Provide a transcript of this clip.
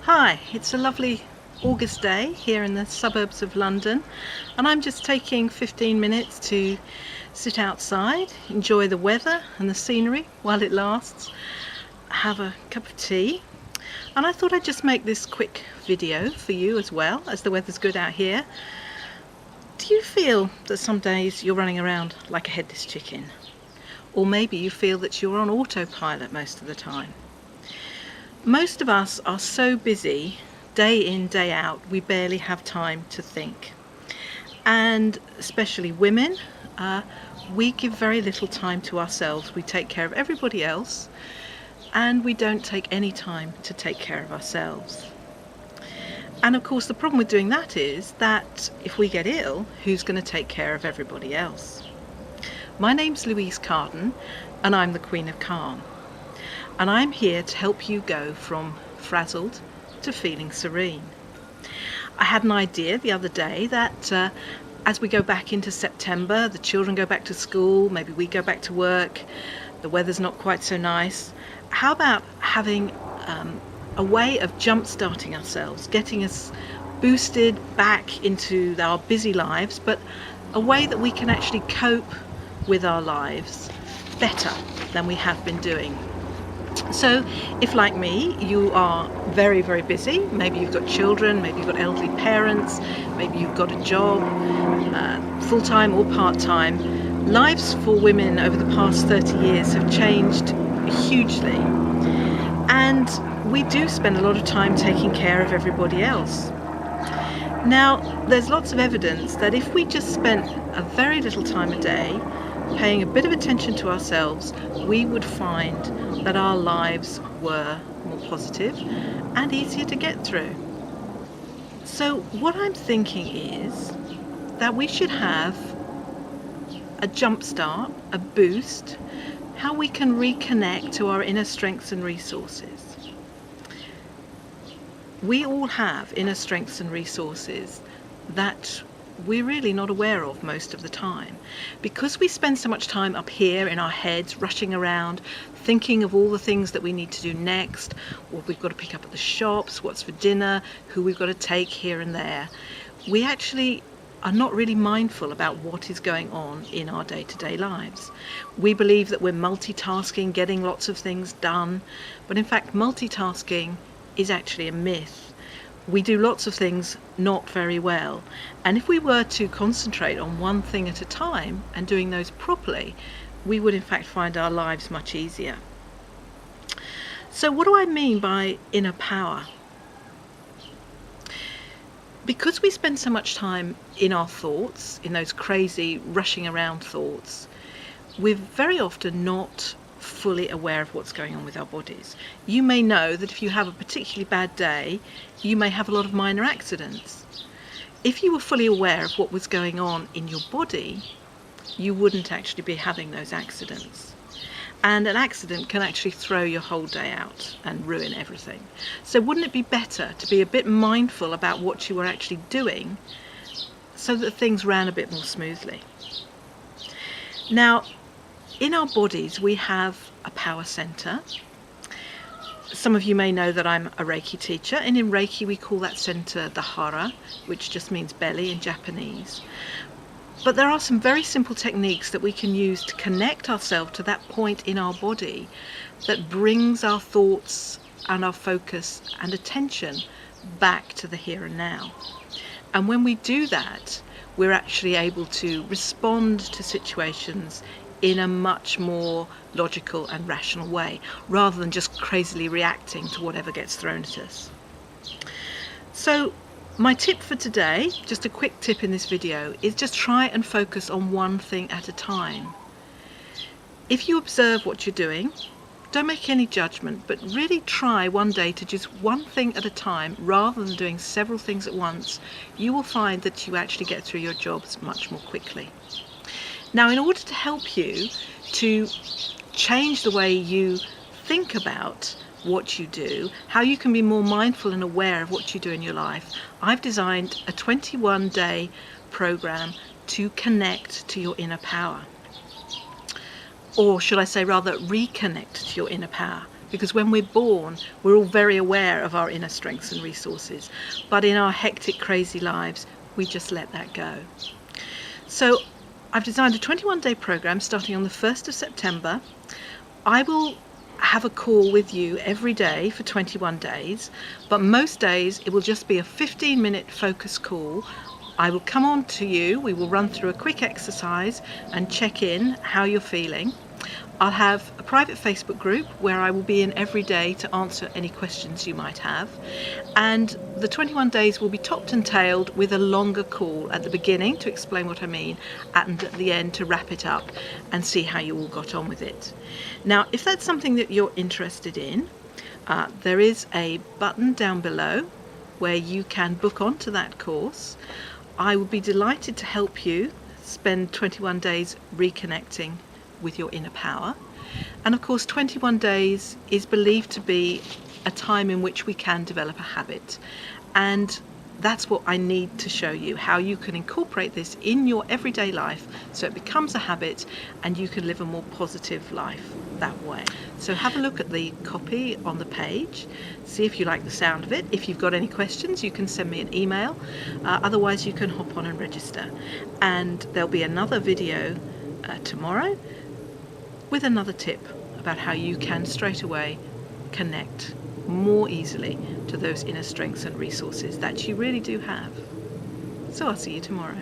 Hi, it's a lovely August day here in the suburbs of London, and I'm just taking 15 minutes to sit outside, enjoy the weather and the scenery while it lasts, have a cup of tea, and I thought I'd just make this quick video for you as well, as the weather's good out here. Do you feel that some days you're running around like a headless chicken? Or maybe you feel that you're on autopilot most of the time? Most of us are so busy, day in, day out, we barely have time to think. And especially women, we give very little time to ourselves. We take care of everybody else, and we don't take any time to take care of ourselves. And of course, the problem with doing that is that if we get ill, who's going to take care of everybody else? My name's Louise Carden, and I'm the Queen of Calm. And I'm here to help you go from frazzled to feeling serene. I had an idea the other day that as we go back into September, the children go back to school, maybe we go back to work, the weather's not quite so nice. How about having a way of jump-starting ourselves, getting us boosted back into our busy lives, but a way that we can actually cope with our lives better than we have been doing. So if, like me, you are very, very busy, maybe you've got children, maybe you've got elderly parents, maybe you've got a job, full-time or part-time, lives for women over the past 30 years have changed hugely. And we do spend a lot of time taking care of everybody else. Now, there's lots of evidence that if we just spent a very little time a day paying a bit of attention to ourselves, we would find that our lives were more positive and easier to get through. So what I'm thinking is that we should have a jump start, a boost, how we can reconnect to our inner strengths and resources. We all have inner strengths and resources that we're really not aware of most of the time. Because we spend so much time up here in our heads, rushing around, thinking of all the things that we need to do next, what we've got to pick up at the shops, what's for dinner, who we've got to take here and there, we actually are not really mindful about what is going on in our day-to-day lives. We believe that we're multitasking, getting lots of things done, but in fact multitasking is actually a myth. We do lots of things not very well, and if we were to concentrate on one thing at a time and doing those properly, we would in fact find our lives much easier. So what do I mean by inner power? Because we spend so much time in our thoughts, in those crazy rushing around thoughts, we're very often not fully aware of what's going on with our bodies. You may know that if you have a particularly bad day, you may have a lot of minor accidents. If you were fully aware of what was going on in your body, you wouldn't actually be having those accidents. And an accident can actually throw your whole day out and ruin everything. So wouldn't it be better to be a bit mindful about what you were actually doing so that things ran a bit more smoothly? Now, in our bodies, we have a power center. Some of you may know that I'm a Reiki teacher, and in Reiki we call that center the hara, which just means belly in Japanese. But there are some very simple techniques that we can use to connect ourselves to that point in our body that brings our thoughts and our focus and attention back to the here and now. And when we do that, we're actually able to respond to situations in a much more logical and rational way, rather than just crazily reacting to whatever gets thrown at us. So my tip for today, just a quick tip in this video, is just try and focus on one thing at a time. If you observe what you're doing, don't make any judgment, but really try one day to just one thing at a time rather than doing several things at once. You will find that you actually get through your jobs much more quickly. Now, in order to help you to change the way you think about what you do, how you can be more mindful and aware of what you do in your life, I've designed a 21-day program to connect to your inner power. Or should I say rather, reconnect to your inner power. because when we're born, we're all very aware of our inner strengths and resources, but in our hectic, crazy lives, we just let that go. So I've designed a 21-day program starting on the 1st of September. I will have a call with you every day for 21 days, but most days it will just be a 15-minute focus call. I will come on to you, we will run through a quick exercise and check in how you're feeling. I'll have a private Facebook group where I will be in every day to answer any questions you might have. And the 21 days will be topped and tailed with a longer call at the beginning to explain what I mean, and at the end to wrap it up and see how you all got on with it. Now, if that's something that you're interested in, there is a button down below where you can book onto that course. I would be delighted to help you spend 21 days reconnecting with your inner power. And of course, 21 days is believed to be a time in which we can develop a habit, and that's what I need to show you, how you can incorporate this in your everyday life so it becomes a habit and you can live a more positive life that way. So have a look at the copy on the page, see if you like the sound of it. If you've got any questions, you can send me an email, otherwise you can hop on and register. And there'll be another video tomorrow with another tip about how you can straight away connect more easily to those inner strengths and resources that you really do have. So I'll see you tomorrow.